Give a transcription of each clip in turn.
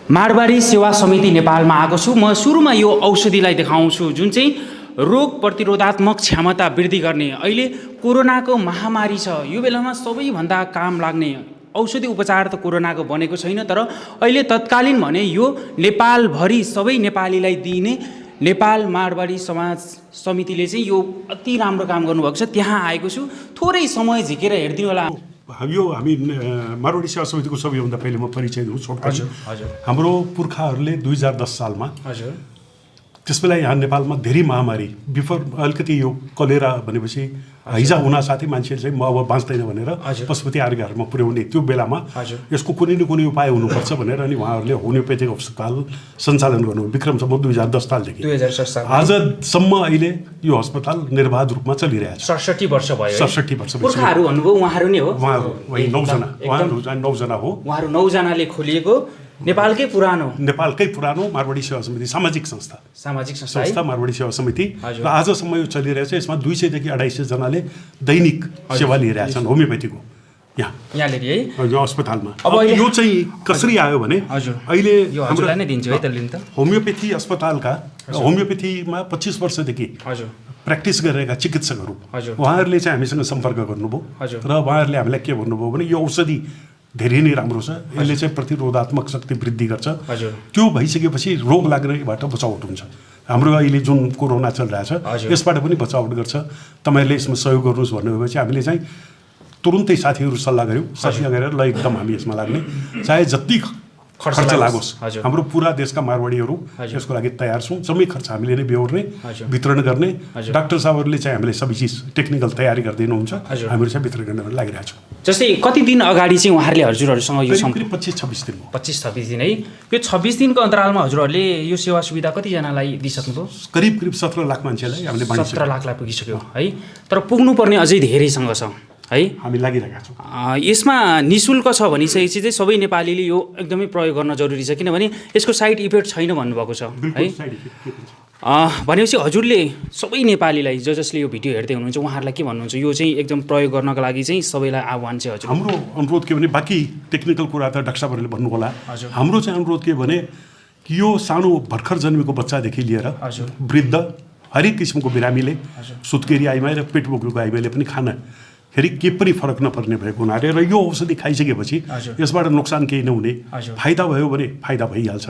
मारवाडी सेवा समिति नेपालमा आएको छु। म सुरुमा यो औषधिलाई देखाउँछु जुन चाहिँ रोग प्रतिरोधात्मक क्षमता वृद्धि गर्ने। अहिले कोरोनाको महामारी छ, यो बेलामा सबैभन्दा काम लाग्ने औषधि उपचार त कोरोनाको बनेको छैन, तर अहिले तत्कालीन भने यो नेपालभरि सबै नेपालीलाई दिइने नेपाल मारवाडी समाज समितिले चाहिँ यो अति राम्रो काम गर्नुभएको छ। त्यहाँ आएको छु, थोरै समय झिकेर हेरिदिनु होला। यो हामी मारवाडी सेवा समितिको सबैभन्दा पहिले म परिचय दिउँ छोटकरी। हाम्रो पुर्खाहरूले 2010 सालमा त्यसबेला यहाँ नेपालमा धेरै महामारी बिफोर अलिकति यो कलेरा भनेपछि हैजा हुन साथै मान्छेले चाहिँ म अब बाँच्दैन भनेर पशुपति आर्यहरूमा पुर्याउने त्यो बेलामा यसको कुनै न कुनै उपाय हुनुपर्छ भनेर अनि उहाँहरूले होमियोपेथिक अस्पताल सञ्चालन गर्नु विक्रमसम्म 2010 सालदेखि 2010 साल आजसम्म अहिले यो अस्पताल निर्बाध रूपमा चलिरहेछ। 67 वर्ष भयो। 67 वर्ष पुर्खाहरू भन्नुभयो, उहाँहरू नै हो। उहाँहरू 9 जना हो। उहाँहरू 9 जनाले खोलिएको नेपालकै पुरानो मारवाडी सेवा समिति सामाजिक संस्था मारवाडी सेवा समिति र आजसम्म यो चलिरहेछ। यसमा 200 देखि 250 जनाले दैनिक सेवा लिइरहेछन् होमियोपेथीको यहाँले है यो अस्पतालमा। अब यो चाहिँ कसरी आयो भने अहिले हजुरलाई नै दिन्छु है त लिन त। होमियोपेथी अस्पतालका होमियोपेथीमा 25 वर्षदेखि प्र्याक्टिस गरिरहेका चिकित्सकहरू उहाँहरूले चाहिँ हामीसँग सम्पर्क गर्नुभयो र उहाँहरूले हामीलाई के भन्नुभयो भने यो औषधि धेरै नै राम्रो छ, यसले चाहिँ प्रतिरोधात्मक शक्ति वृद्धि गर्छ। त्यो भइसकेपछि रोग लाग्नेबाट बचाउट हुन्छ। हाम्रो अहिले जुन कोरोना चलिरहेछ यसबाट पनि बचाउट गर्छ। तपाईँहरूले यसमा सहयोग गर्नुहोस् भन्नुभएपछि हामीले चाहिँ तुरुन्तै साथीहरू सल्लाह गऱ्यौँ। सल्लाह गरेर ल एकदम हामी यसमा लाग्ने, चाहे जति खर्च लागोस् हाम्रो पुरा देशका मारवाडीहरू यसको लागि तयार छौँ। जम्मै खर्च हामीले नै बेहोर्ने, वितरण गर्ने। डाक्टर साहबहरूले चाहिँ हामीलाई सबै चिज टेक्निकल तयारी गरिदिनुहुन्छ, हामीहरू चाहिँ वितरण गर्न लागिरहेको छौँ। जस्तै कति दिन अगाडि चाहिँ उहाँहरूले हजुरहरूसँग यो 25-26 दिन 25-26 दिन है, यो 26 दिनको अन्तरालमा हजुरहरूले यो सेवा सुविधा कतिजनालाई दिइसक्नुभयो? करिब 17 लाख मान्छेलाई हामीले 17 लाखलाई पुगिसक्यो है, तर पुग्नुपर्ने अझै धेरैसँग छ है, हामी लागिरहेका छौँ। यसमा निःशुल्क छ भनिसकेपछि चाहिँ सबै नेपालीले यो एकदमै प्रयोग गर्न जरुरी छ, किनभने यसको साइड इफेक्ट छैन भन्नुभएको छ है। भनेपछि हजुरले सबै नेपालीलाई जसले यो भिडियो हेर्दै हुनुहुन्छ उहाँहरूलाई के भन्नुहुन्छ? यो चाहिँ एकदम प्रयोग गर्नको लागि चाहिँ सबैलाई आह्वान चाहिँ हजुर। हाम्रो अनुरोध के भने, बाँकी टेक्निकल कुरा त डाक्टर साहबहरूले भन्नु होला, हाम्रो चाहिँ अनुरोध के भने यो सानो भर्खर जन्मेको बच्चादेखि लिएर वृद्ध हरेक किसिमको बिरामीले, सुत्केरी आइमाई र पेट बोकेको आइमाईले पनि खानाखेरि केही पनि फरक नपर्ने भएको हुनाले र यो औषधि खाइसकेपछि यसबाट नोक्सान केही नहुने, फाइदा भयो भने फाइदा भइहाल्छ।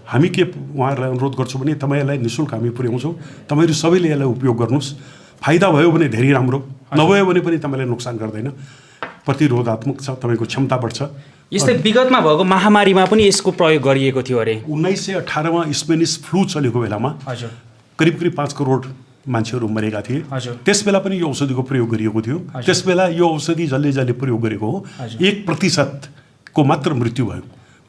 हामी के उहाँहरूलाई अनुरोध गर्छौँ भने तपाईँहरूलाई निःशुल्क हामी पुर्याउँछौँ, तपाईँहरू सबैले यसलाई उपयोग गर्नुहोस्। फाइदा भयो भने धेरै राम्रो, नभयो भने पनि तपाईँलाई नोक्सान गर्दैन, प्रतिरोधात्मक छ, तपाईँको क्षमता बढ्छ। यस्तै विगतमा भएको महामारीमा पनि यसको प्रयोग गरिएको थियो अरे। 1918मा स्पेनिस फ्लू चलेको बेलामा करिब 5 करोड मान्छेहरू मरेका थिए। त्यसबेला पनि यो औषधिको प्रयोग गरिएको थियो। त्यसबेला यो औषधि जसले प्रयोग गरेको हो 1% को मात्र मृत्यु भयो,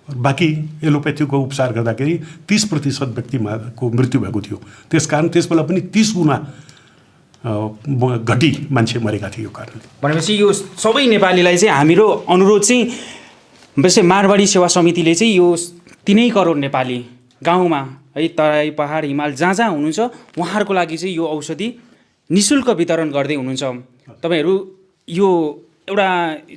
बाँकी एलोपेथीको उपचार गर्दाखेरि 30% व्यक्तिको मृत्यु भएको थियो। त्यसकारण त्यसबेला पनि 30 गुणा घटी मान्छे मरेका थिए यो कारणले। भनेपछि यो सबै नेपालीलाई चाहिँ हाम्रो अनुरोध चाहिँ वैसे मारवाडी सेवा समितिले चाहिँ यो 3 करोड नेपाली गाउँमा है, तराई पहाड हिमाल जहाँ जहाँ हुनुहुन्छ उहाँहरूको लागि चाहिँ यो औषधि निःशुल्क वितरण गर्दै हुनुहुन्छ। तपाईँहरू यो एउटा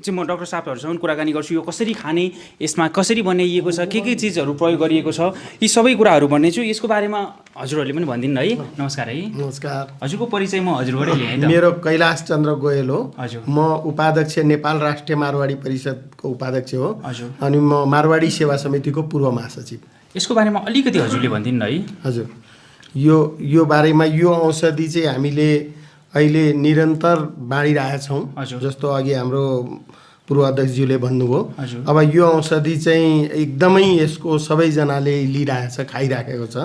चाहिँ म डाक्टर साहबहरूसँग कुराकानी गर्छु, यो कसरी खाने, यसमा कसरी बनाइएको छ, के चिजहरू प्रयोग गरिएको छ, यी सबै कुराहरू भन्नेछु। यसको बारेमा हजुरहरूले पनि भनिदिनु है। नमस्कार है। नमस्कार। हजुरको परिचय म हजुरबाटै लिएँ है। मेरो कैलाश चन्द्र गोयल हो। म उपाध्यक्ष नेपाल राष्ट्रिय मारवाडी परिषदको उपाध्यक्ष हो अनि म मारवाडी सेवा समितिको पूर्व महासचिव। यसको बारेमा अलिकति हजुरले भनिदिनु है। हजुर, यो बारेमा यो औषधि चाहिँ हामीले अहिले निरन्तर बाँडिरहेछौँ। जस्तो अघि हाम्रो पूर्व अध्यक्षज्यूले भन्नुभयो, अब यो औषधि चाहिँ एकदमै यसको सबैजनाले लिइरहेछ, खाइराखेको छ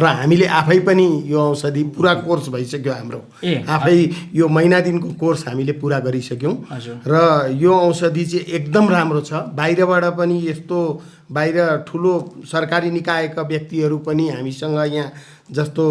र हामीले आफै पनि यो औषधि पुरा कोर्स भइसक्यो हाम्रो। आफै यो महिना दिनको कोर्स हामीले पुरा गरिसक्यौँ र यो औषधि चाहिँ एकदम राम्रो छ। बाहिरबाट पनि यस्तो बाहिर ठुलो सरकारी निकायका व्यक्तिहरू पनि हामीसँग यहाँ जस्तो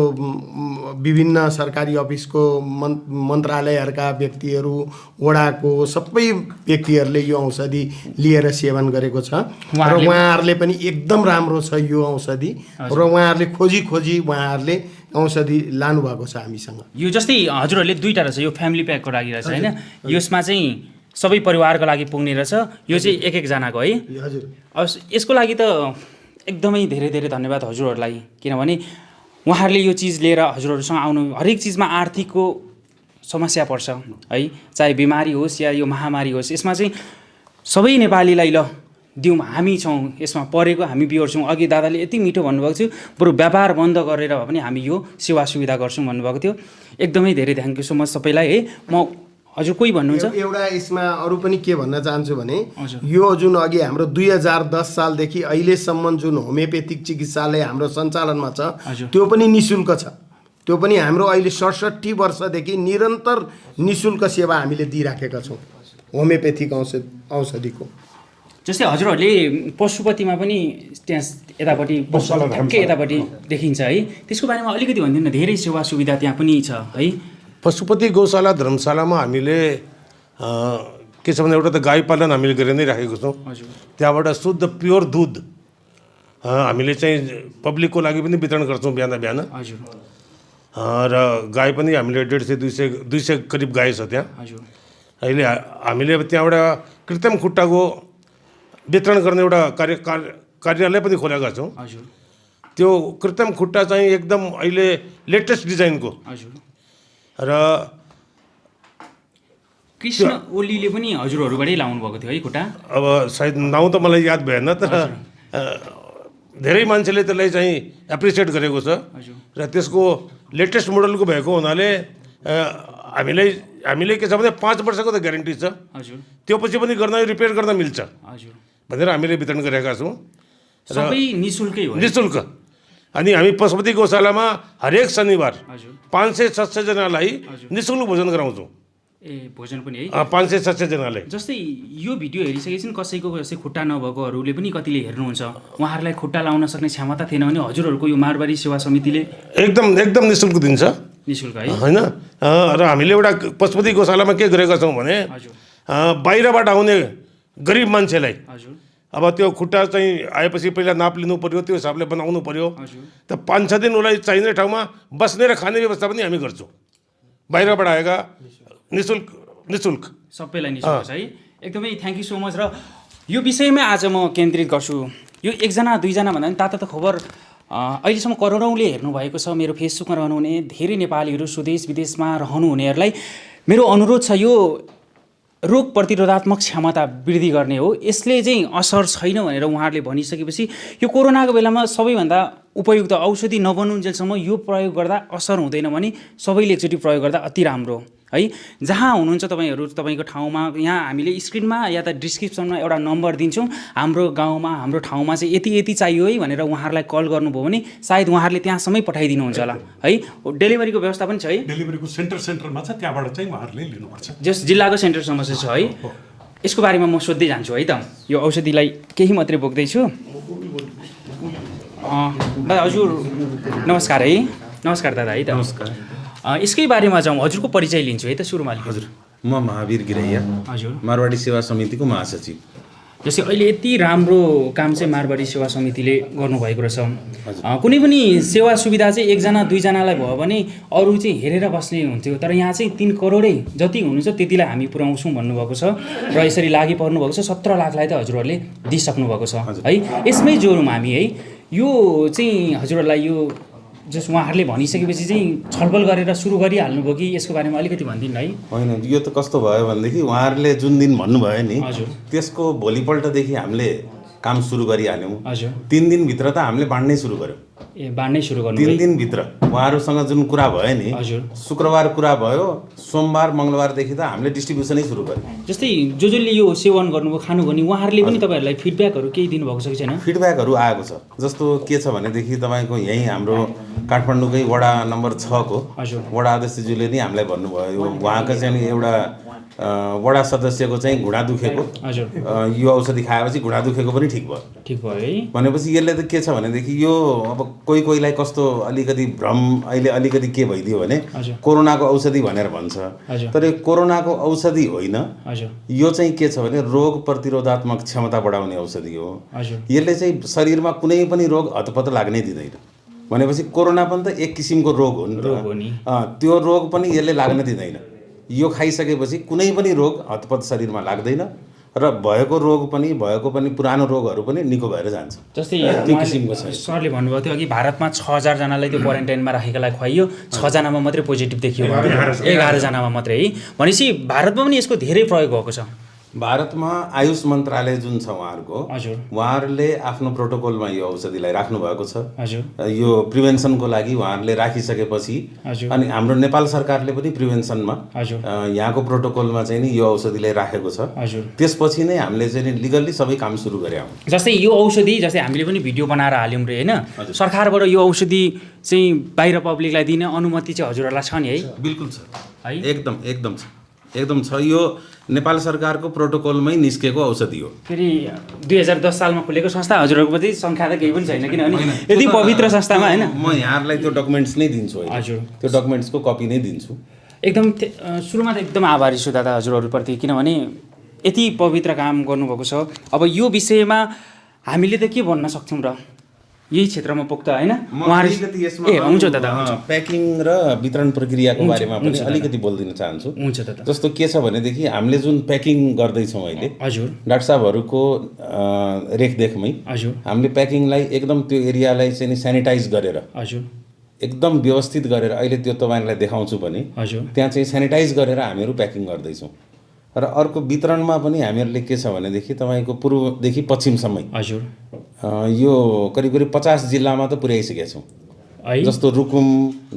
विभिन्न सरकारी अफिसको मन्त्रालयहरूका व्यक्तिहरू, वडाको सबै व्यक्तिहरूले यो औषधि लिएर सेवन गरेको छ र उहाँहरूले पनि एकदम राम्रो छ यो औषधि र उहाँहरूले खोजी उहाँहरूले औषधि लानुभएको छ हामीसँग। यो जस्तै हजुरहरूले 2टा रहेछ, यो फ्यामिली प्याकको लागि रहेछ होइन, यसमा चाहिँ सबै परिवारको लागि पुग्ने रहेछ, यो चाहिँ एक जनाको है। हजुर। अब यसको लागि त एकदमै धेरै धेरै धन्यवाद हजुरहरूलाई, किनभने उहाँहरूले यो चिज लिएर हजुरहरूसँग आउनु, हरेक चिजमा आर्थिकको समस्या पर्छ है, चाहे बिमारी होस् या यो महामारी होस्, यसमा चाहिँ सबै नेपालीलाई ल दिउँ, हामी छौँ यसमा परेको, हामी बिहोर छौँ। अघि दादाले यति मिठो भन्नुभएको थियो, बरु व्यापार बन्द गरेर भए पनि हामी यो सेवा सुविधा गर्छौँ भन्नुभएको थियो। एकदमै धेरै थ्याङ्क यू सो मच सबैलाई है। म हजुर कोही भन्नुहुन्छ? एउटा यसमा अरू पनि के भन्न चाहन्छु भने यो जुन अघि हाम्रो 2010 सालदेखि अहिलेसम्म जुन होमियोपेथिक चिकित्सालय हाम्रो सञ्चालनमा छ त्यो पनि निःशुल्क छ। त्यो पनि हाम्रो अहिले 67 वर्षदेखि निरन्तर निःशुल्क सेवा हामीले दिइराखेका छौँ होमियोपेथिक औषधिको। जस्तै हजुरहरूले पशुपतिमा पनि त्यहाँ यतापट्टि ठ्याक्कै यतापट्टि देखिन्छ है, त्यसको बारेमा अलिकति भनिदिनु न। धेरै सेवा सुविधा त्यहाँ पनि छ है। पशुपति गौशाला धर्मशालामा हामीले के छ भने एउटा त गाई पालन हामीले गरेर नै राखेको छौँ। त्यहाँबाट शुद्ध प्योर दुध हामीले चाहिँ पब्लिकको लागि पनि वितरण गर्छौँ बिहान बिहान। र गाई पनि हामीले 150-200 करिब गाई छ त्यहाँ। अहिले हामीले त्यहाँबाट कृत्रिम खुट्टाको वितरण गर्ने एउटा कार्यालय पनि खोलेका छौँ। त्यो कृत्रिम खुट्टा चाहिँ एकदम अहिले लेटेस्ट डिजाइनको। र कृष्ण ओलीले पनि हजुरहरूबाटै लाउनु भएको थियो है खुट्टा? अब सायद नाउँ त मलाई याद भएन, तर धेरै मान्छेले त्यसलाई चाहिँ एप्रिसिएट गरेको छ। र त्यसको लेटेस्ट मोडलको भएको हुनाले हामीले के छ भने 5 वर्षको त ग्यारेन्टी छ। त्यो पछि पनि रिपेयर गर्न मिल्छ भनेर हामीले वितरण गरेका छौँ। सबै निःशुल्कै हो? निःशुल्क। अनि हामी पशुपति गौशालामा हरेक शनिबार 500-600 जनालाई निःशुल्क भोजन गराउँछौँ। भोजन पनि है? 500-600 जनालाई। जस्तै यो भिडियो हेरिसकेपछि खुट्टा नभएकोहरूले पनि कतिले हेर्नुहुन्छ, उहाँहरूलाई खुट्टा लाउन सक्ने क्षमता थिएन भने हजुरहरूको यो मारवाडी सेवा समितिले एकदम निःशुल्क दिन्छ। निःशुल्क है? होइन। र हामीले एउटा पशुपति गौशालामा के गरेका छौँ भने बाहिरबाट आउने गरिब मान्छेलाई अब त्यो खुट्टा चाहिँ आएपछि पहिला नाप लिनु पर्यो, त्यो हिसाबले बनाउनु पर्यो। त 5-6 दिन उसलाई चाहिने ठाउँमा बस्ने र खाने व्यवस्था पनि हामी गर्छौँ। बाहिरबाट आएका निःशुल्क सबैलाई निःशुल्क है। एकदमै थ्याङ्क यू सो मच। र यो विषयमै आज म केन्द्रित गर्छु। यो 1-2जना भन्दा पनि तातो खबर अहिलेसम्म करोडौँले हेर्नुभएको छ। मेरो फेसबुकमा रहनुहुने धेरै नेपालीहरू, स्वदेश विदेशमा रहनुहुनेहरूलाई मेरो अनुरोध छ, यो रोग प्रतिरोधात्मक क्षमता वृद्धि गर्ने हो। यसले चाहिँ असर छैन भनेर उहाँहरूले भनिसकेपछि यो कोरोनाको बेलामा सबैभन्दा उपयुक्त औषधि नबनुन्जेलसम्म यो प्रयोग गर्दा असर हुँदैन भने सबैले एकचोटि प्रयोग गर्दा अति राम्रो है। जहाँ हुनुहुन्छ तपाईँहरू, तपाईँको ठाउँमा यहाँ हामीले स्क्रिनमा या त डिस्क्रिप्सनमा एउटा नम्बर दिन्छौँ। हाम्रो गाउँमा, हाम्रो ठाउँमा चाहिँ यति चाहियो है भनेर उहाँहरूलाई कल गर्नुभयो भने सायद उहाँहरूले त्यहाँसम्मै पठाइदिनुहुन्छ होला है। डेलिभरीको व्यवस्था पनि छ है? डेलिभरीको सेन्टरमा छ, त्यहाँबाट चाहिँ उहाँहरूले लिनुपर्छ। जस जिल्लाको सेन्टरसम्म चाहिँ छ है? यसको बारेमा म सोध्दै जान्छु है त। यो औषधिलाई केही मात्रै बोक्दैछु। हजुर नमस्कार है। नमस्कार दादा है त। नमस्कार। यसकै बारेमा जाउँ, हजुरको परिचय लिन्छु है त सुरुमा। हजुर, म महावीर गिरैया, हजुर मारवाडी सेवा समितिको महासचिव। जस्तै अहिले यति राम्रो काम चाहिँ मारवाडी सेवा समितिले गर्नुभएको रहेछ। कुनै पनि सेवा सुविधा चाहिँ 1-2जनालाई भयो भने अरू चाहिँ हेरेर बस्ने हुन्थ्यो, तर यहाँ चाहिँ 3 करोडै जति हुनुहुन्छ त्यतिलाई हामी पुर्याउँछौँ भन्नुभएको छ र यसरी लागि पर्नुभएको छ। 17 लाखलाई त हजुरहरूले दिइसक्नु भएको छ है। यसमै जोडौँ हामी है। यो चाहिँ हजुरहरूलाई यो जस उहाँहरूले भनिसकेपछि चाहिँ छलफल गरेर सुरु गरिहाल्नुभयो कि यसको बारेमा अलिकति भनिदिनु है? होइन, यो त कस्तो भयो भनेदेखि उहाँहरूले जुन दिन भन्नुभयो नि, हजुर, त्यसको भोलिपल्टदेखि हामीले काम सुरु गरिहाल्यौँ। हजुर, 3 दिनभित्र त हामीले बाँड्नै सुरु गऱ्यौँ। बाँड्नै सुरु गर्नु? 3 दिनभित्र उहाँहरूसँग जुन कुरा भयो नि, हजुर, शुक्रबार कुरा भयो, सोमबार मङ्गलबारदेखि त हामीले डिस्ट्रिब्युसनै सुरु गऱ्यौँ। जस्तै जसले यो सेवन गर्नुभयो, खानुभयो नि, उहाँहरूले पनि तपाईँहरूलाई फिडब्याकहरू केही दिनुभएको छ कि छैन? फिडब्याकहरू आएको छ। जस्तो के छ भनेदेखि तपाईँको यहीँ हाम्रो काठमाडौँकै वडा नम्बर 6 को वडा अध्यक्षज्यूले नि हामीलाई भन्नुभयो, उहाँको चाहिँ एउटा वडा सदस्यको चाहिँ घुँडा दुखेको, यो औषधि खाएपछि घुँडा दुखेको पनि ठिक भयो है। भनेपछि यसले त के छ भनेदेखि यो अब कोहीलाई कस्तो अलिकति भ्रम अहिले अलिकति के भइदियो भने कोरोनाको औषधि भनेर भन्छ, तर यो कोरोनाको औषधि होइन। यो चाहिँ के छ भने रोग प्रतिरोधात्मक क्षमता बढाउने औषधि हो। यसले चाहिँ शरीरमा कुनै पनि रोग हतपत लाग्नै दिँदैन। भनेपछि कोरोना पनि त एक किसिमको रोग हो नि त, त्यो रोग पनि यसले लाग्न दिँदैन। यो खाइसकेपछि कुनै पनि रोग हतपत शरीरमा लाग्दैन र भएको पनि पुरानो रोगहरू पनि निको भएर जान्छ। जस्तै त्यो किसिमको छ। सरले भन्नुभएको थियो अघि भारतमा 6000 जनालाई त्यो क्वारेन्टाइनमा राखेकालाई खुवाइयो, 6 जनामा मात्रै पोजिटिभ देखियो, 11 जनामा मात्रै है। भनेपछि भारतमा पनि यसको धेरै प्रयोग भएको छ। भारतमा आयुष मन्त्रालय जुन छ उहाँहरूको, उहाँहरूले आफ्नो प्रोटोकलमा यो औषधिलाई राख्नु भएको छ। यो प्रिभेन्सनको लागि उहाँहरूले राखिसकेपछि अनि हाम्रो नेपाल सरकारले पनि प्रिभेन्सनमा यहाँको प्रोटोकलमा चाहिँ नि यो औषधिलाई राखेको छ। त्यसपछि नै हामीले चाहिँ नि लिगल्ली सबै काम सुरु गऱ्यौँ। जस्तै यो औषधि, जस्तै हामीले पनि भिडियो बनाएर हाल्यौँ रे होइन, सरकारबाट यो औषधि चाहिँ बाहिर पब्लिकलाई दिने अनुमति चाहिँ हजुरहरूलाई छ नि है? बिल्कुल छ है, एकदम छ। यो नेपाल सरकारको प्रोटोकलमै निस्केको औषधि हो। फेरि 2010 सालमा खुलेको संस्था, हजुरहरूको पनि सङ्ख्या त केही पनि छैन, किनभने यति पवित्र संस्थामा होइन। म यहाँहरूलाई त्यो डकुमेन्ट्स नै दिन्छु। हजुर, त्यो डकुमेन्ट्सको कपी नै दिन्छु। एकदम सुरुमा त एकदम आभारी छु दादा हजुरहरूप्रति, किनभने यति पवित्र काम गर्नुभएको छ। अब यो विषयमा हामीले त के भन्न सक्छौँ र, यही क्षेत्रमा पुग्छ होइन हुन्छ दादा। प्याकिङ र वितरण प्रक्रियाको बारेमा पनि अलिकति बोलिदिन चाहन्छु। हुन्छ दादा। जस्तो के छ भनेदेखि हामीले जुन प्याकिङ गर्दैछौँ अहिले, हजुर, डाक्टर साहबहरूको रेखदेखमै हामीले प्याकिङलाई एकदम त्यो एरियालाई चाहिँ नि सेनिटाइज गरेर, हजुर, एकदम व्यवस्थित गरेर, अहिले त्यो तपाईँहरूलाई देखाउँछु भने त्यहाँ चाहिँ सेनिटाइज गरेर हामीहरू प्याकिङ गर्दैछौँ। र अर्को वितरणमा पनि हामीहरूले के छ भनेदेखि तपाईँको पूर्वदेखि पश्चिमसम्मै हजुर यो करिब 50 जिल्लामा त पुर्याइसकेका छौँ। जस्तो रुकुम,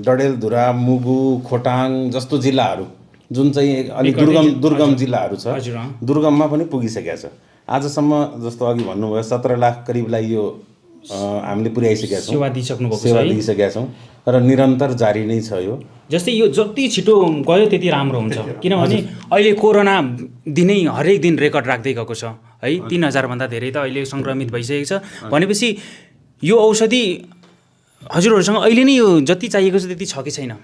डडेलधुरा, मुगु, खोटाङ जस्तो जिल्लाहरू जुन चाहिँ अलिक दुर्गम जिल्लाहरू छ, दुर्गममा पनि पुगिसकेका छ। आजसम्म जस्तो अघि भन्नुभयो 17 लाख करिबलाई यो हामीले पुर्याइसकेका छौँ, सेवा दिइसकेका छौँ र निरन्तर जारी नै छ यो। जस्तै यो जति छिटो गयो त्यति राम्रो हुन्छ, किनभने अहिले कोरोना दिनै हरेक दिन रेकर्ड राख्दै गएको छ है। 3000 भन्दा धेरै त अहिले सङ्क्रमित भइसकेको छ। भनेपछि यो औषधि हजुरहरूसँग अहिले नै यो जति चाहिएको छ त्यति छ कि छैन?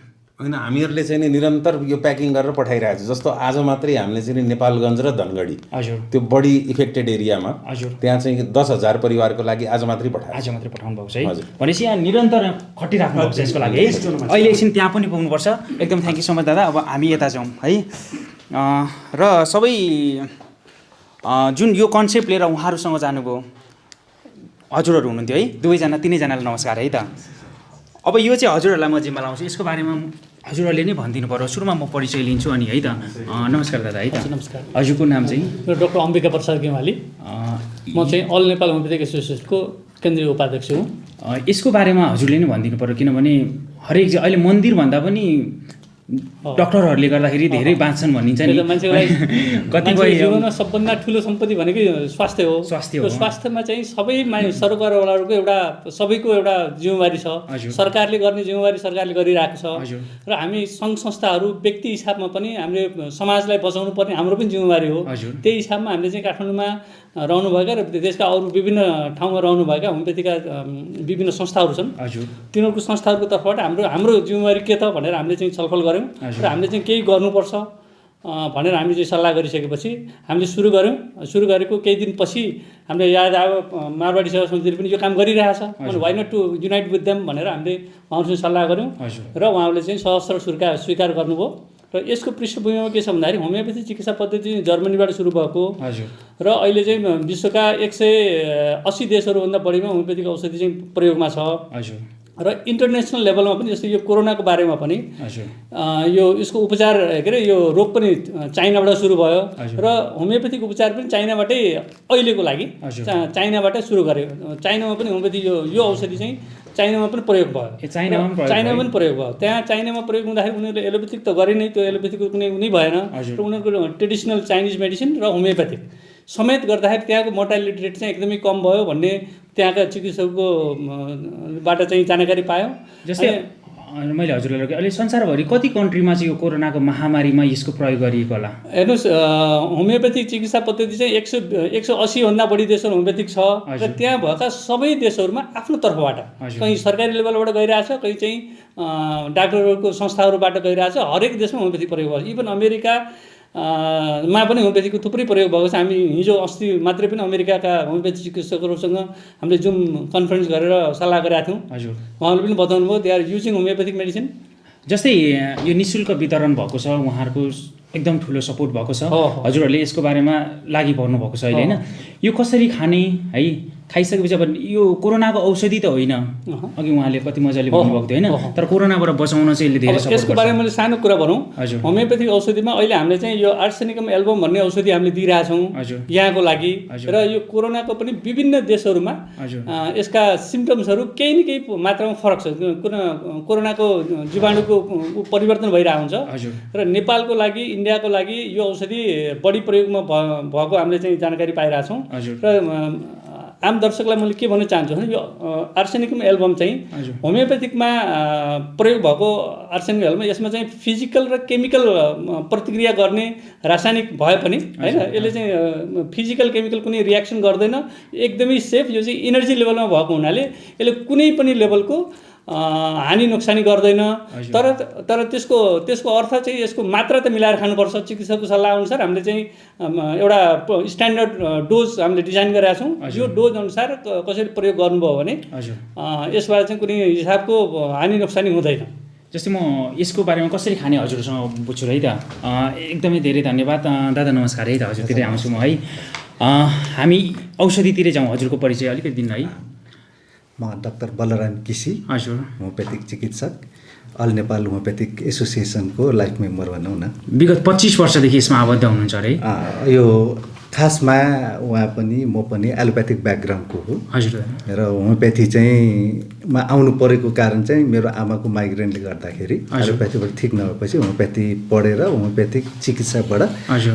होइन, हामीहरूले चाहिँ नि निरन्तर यो प्याकिङ गरेर पठाइरहेको छ। जस्तो आज मात्रै हामीले चाहिँ नेपालगञ्ज र धनगढी, हजुर, त्यो बढी इफेक्टेड एरियामा, हजुर, त्यहाँ चाहिँ 10,000 परिवारको लागि आज मात्रै पठाउनु भएको छ है। भनेपछि यहाँ निरन्तर खटिराख्नु भएको छ यसको लागि है। अहिले एकछिन त्यहाँ पनि पुग्नुपर्छ। एकदम थ्याङ्क यू सो मच दादा। अब हामी यता जाउँ है। र सबै जुन यो कन्सेप्ट लिएर उहाँहरूसँग जानुभयो, हजुरहरू हुनुहुन्थ्यो है, दुवैजना तिनैजनालाई नमस्कार है त। अब यो चाहिँ हजुरहरूलाई म जिम्मा लाउँछु, यसको बारेमा हजुरहरूले नै भनिदिनु पर्यो। सुरुमा म परिचय लिन्छु अनि है त। नमस्कार दादा है त। नमस्कार। हजुरको नाम चाहिँ? डक्टर अम्बिका प्रसाद गेवाली। म चाहिँ अल नेपाल होमियोपेथिक एसोसिएसनको केन्द्रीय उपाध्यक्ष हुँ। यसको बारेमा हजुरले नै भनिदिनु पर्यो, किनभने हरेक अहिले मन्दिर भन्दा पनि डक्टरहरूले गर्दाखेरि धेरै बाँच्छन् भनिन्छ नि। मान्छेलाई कतिपय जीवनमा सबभन्दा ठुलो सम्पत्ति भनेकै स्वास्थ्य हो। स्वास्थ्यमा चाहिँ सबै सरकारवालाहरूको एउटा सबैको एउटा जिम्मेवारी छ। सरकारले गर्ने जिम्मेवारी सरकारले गरिरहेको छ र हामी सङ्घ संस्थाहरू व्यक्ति हिसाबमा पनि हामीले समाजलाई बचाउनु पर्ने हाम्रो पनि जिम्मेवारी हो। त्यही हिसाबमा हामीले चाहिँ काठमाडौँमा रहनुभएका र देशका अरू विभिन्न ठाउँमा रहनुभएका होमियोपेथीका विभिन्न संस्थाहरू छन्। तिनीहरूको संस्थाहरूको तर्फबाट हाम्रो जिम्मेवारी के त भनेर हामीले चाहिँ छलफल गऱ्यौँ र हामीले चाहिँ केही गर्नुपर्छ भनेर हामीले चाहिँ सल्लाह गरिसकेपछि हामीले सुरु गरेको केही दिनपछि हामीले याद आयो मारवाडी सेवा समितिले पनि यो काम गरिरहेछ, why not to unite with them भनेर हामीले उहाँहरूसँग सल्लाह गऱ्यौँ र उहाँहरूले चाहिँ सहस्र स्वीकार गर्नुभयो। र यसको पृष्ठभूमिमा के छ भन्दाखेरि होमियोपेथी चिकित्सा पद्धति जर्मनीबाट सुरु भएको र अहिले चाहिँ विश्वका 180 देशहरूभन्दा बढीमा होमियोपेथिक औषधि चाहिँ प्रयोगमा छ र इन्टरनेसनल लेभलमा पनि। जस्तै यो कोरोनाको बारेमा पनि यो यसको उपचार के अरे यो रोग पनि चाइनाबाट सुरु भयो र होमियोपेथिक उपचार पनि चाइनाबाटै अहिलेको लागि चाइनाबाटै सुरु गर्यो। चाइनामा पनि होमियोपेथी यो औषधि चाहिँ चाइनामा पनि प्रयोग भयो। चाइनामा पनि प्रयोग भयो। त्यहाँ चाइनामा प्रयोग हुँदाखेरि उनीहरूले एलोपेथिक त गरे नै, त्यो एलोपेथीको कुनै भएन र उनीहरूको ट्रेडिसनल चाइनिज मेडिसिन र होमियोपेथिक समेत गर्दाखेरि त्यहाँको मोर्टालिटी रेट चाहिँ एकदमै कम भयो भन्ने त्यहाँका चिकित्सकको बाट चाहिँ जानकारी पायौँ। जस्तै मैले हजुरलाई अहिले संसारभरि कति कन्ट्रीमा चाहिँ यो कोरोनाको महामारीमा यसको प्रयोग गरिएको होला? हेर्नुहोस्, होमियोपेथिक चिकित्सा पद्धति चाहिँ 180 भन्दा बढी देशहरू होमियोपेथिक छ र त्यहाँ भएका सबै देशहरूमा आफ्नो तर्फबाट कहीँ सरकारी लेभलबाट गइरहेछ, कहीँ चाहिँ डाक्टरहरूको संस्थाहरूबाट गइरहेछ। हरेक देशमा होमियोपेथी प्रयोग भयो। इभन अमेरिका मा पनि होमियोपेथीको थुप्रै प्रयोग भएको छ। हामी हिजो अस्ति मात्रै पनि अमेरिकाका होमियोपेथी चिकित्सकहरूसँग हामीले जुम कन्फरेन्स गरेर सल्लाह गरेका थियौँ। उहाँहरूले पनि बताउनु भयो they are using homeopathic medicine. जस्तै यो निःशुल्क वितरण भएको छ, उहाँहरूको एकदम ठुलो सपोर्ट भएको छ हजुरहरूले यसको बारेमा लागि पर्नु भएको छ अहिले हैन यो कसरी खाने है खाइसकेपछि अब यो कोरोनाको औषधि त होइन अघि उहाँले कति मजाले भन्नुभएको थियो हैन तर कोरोनाबाट बचाउन चाहिँ यसले धेरै सपोर्ट गर्छ यसको बारेमा मैले सानो कुरा भनौँ होमियोपेथिक औषधिमा अहिले हामीले चाहिँ यो आर्सेनिकम एल्बम भन्ने औषधि हामीले दिइरहेछौँ यहाँको लागि र यो कोरोनाको पनि विभिन्न देशहरूमा यसका सिम्टम्सहरू केही न केही मात्रामा फरक छ कोरोनाको जीवाणुको परिवर्तन भइरहेको हुन्छ र नेपालको लागि इन्डियाको लागि यो औषधि बढी प्रयोगमा भएको हामीले चाहिँ जानकारी पाइरहेछौँ र आम दर्शकलाई मैले के भन्न चाहन्छु भने यो आर्सेनिकम एल्बम चाहिँ होमियोपेथिकमा प्रयोग भएको आर्सेनिक एल्बम यसमा चाहिँ फिजिकल र केमिकल प्रतिक्रिया गर्ने रासायनिक भए पनि हैन यसले चाहिँ फिजिकल केमिकल कुनै रियाक्सन गर्दैन एकदमै सेफ यो चाहिँ एनर्जी लेभलमा भएको हुनाले यसले कुनै पनि लेभलको हानि नोक्सानी गर्दैन तर त्यसको अर्थ चाहिँ यसको मात्रा त मिलाएर खानुपर्छ चिकित्सकको सल्लाह अनुसार हामीले चाहिँ एउटा स्ट्यान्डर्ड डोज हामीले डिजाइन गरेका छौँ यो डोज अनुसार कसरी प्रयोग गर्नुभयो भने यसबाट चाहिँ कुनै हिसाबको हानि नोक्सानी हुँदैन जस्तै म यसको बारेमा कसरी खाने हजुरसँग बुझ्छु है त एकदमै धेरै धन्यवाद दादा नमस्कार है त हजुरतिरै आउँछु म है हामी औषधितिर जाउँ हजुरको परिचय अलिकति दिनु है म डाक्टर बलराम केसी हजुर होमियोपेथिक चिकित्सक अल नेपाल होमियोपेथिक एसोसिएसनको लाइफ मेम्बर भनौँ न विगत 25 वर्षदेखि यसमा आबद्ध हुनुहुन्छ अरे यो खासमा उहाँ पनि म पनि एलोप्याथिक ब्याकग्राउन्डको हो हजुर र होमियोपेथी चाहिँ मा आउनु परेको कारण चाहिँ मेरो आमाको माइग्रेनले गर्दाखेरि एलोप्याथीबाट ठिक नभएपछि होमियोपेथी पढेर होमियोपेथिक चिकित्साबाट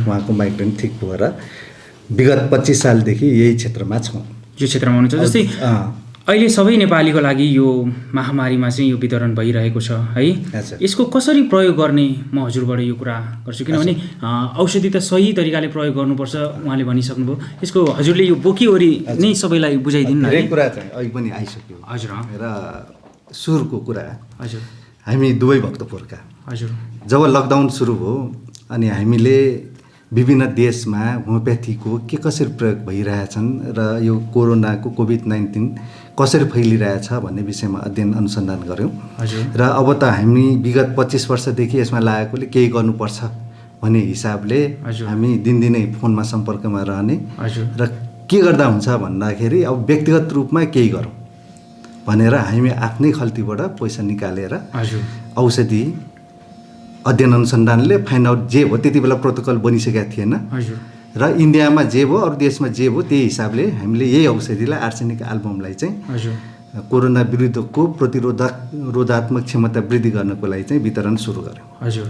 उहाँको माइग्रेन ठिक भएर विगत 25 सालदेखि यही क्षेत्रमा छौँ यो क्षेत्रमा हुनुहुन्छ जस्तै अहिले सबै नेपालीको लागि यो महामारीमा चाहिँ यो वितरण भइरहेको छ है यसको कसरी प्रयोग गर्ने म हजुरबाट यो कुरा गर्छु किनभने औषधि त सही तरिकाले प्रयोग गर्नुपर्छ उहाँले भनिसक्नुभयो यसको हजुरले यो बोकीवरी नै सबैलाई बुझाइदिनु न धेरै कुरा चाहिँ अहिले पनि आइसक्यो हजुर र सुरुको कुरा हजुर हामी दुवै भक्तपुरका हजुर जब लकडाउन सुरु भयो अनि हामीले विभिन्न देशमा होमियोपेथीको के कसरी प्रयोग भइरहेछन् र यो कोरोनाको कोभिड-19 कसरी फैलिरहेछ भन्ने विषयमा अध्ययन अनुसन्धान गऱ्यौँ र अब त हामी विगत 25 वर्षदेखि यसमा लागेकोले केही गर्नुपर्छ भन्ने हिसाबले हामी दिनदिनै फोनमा सम्पर्कमा रहने र के गर्दा हुन्छ भन्दाखेरि अब व्यक्तिगत रूपमा केही गरौँ भनेर हामी आफ्नै खल्तीबाट पैसा निकालेर औषधि अध्ययन अनुसन्धानले फाइन्ड आउट जे हो त्यति बेला प्रोटोकल बनिसकेका थिएन र इन्डियामा जे भयो अरू देशमा जे भयो त्यही हिसाबले हामीले यही औषधिलाई आर्सेनिक एल्बमलाई चाहिँ कोरोना विरुद्धको प्रतिरोधात्मक क्षमता वृद्धि गर्नको लागि चाहिँ वितरण सुरु गऱ्यौँ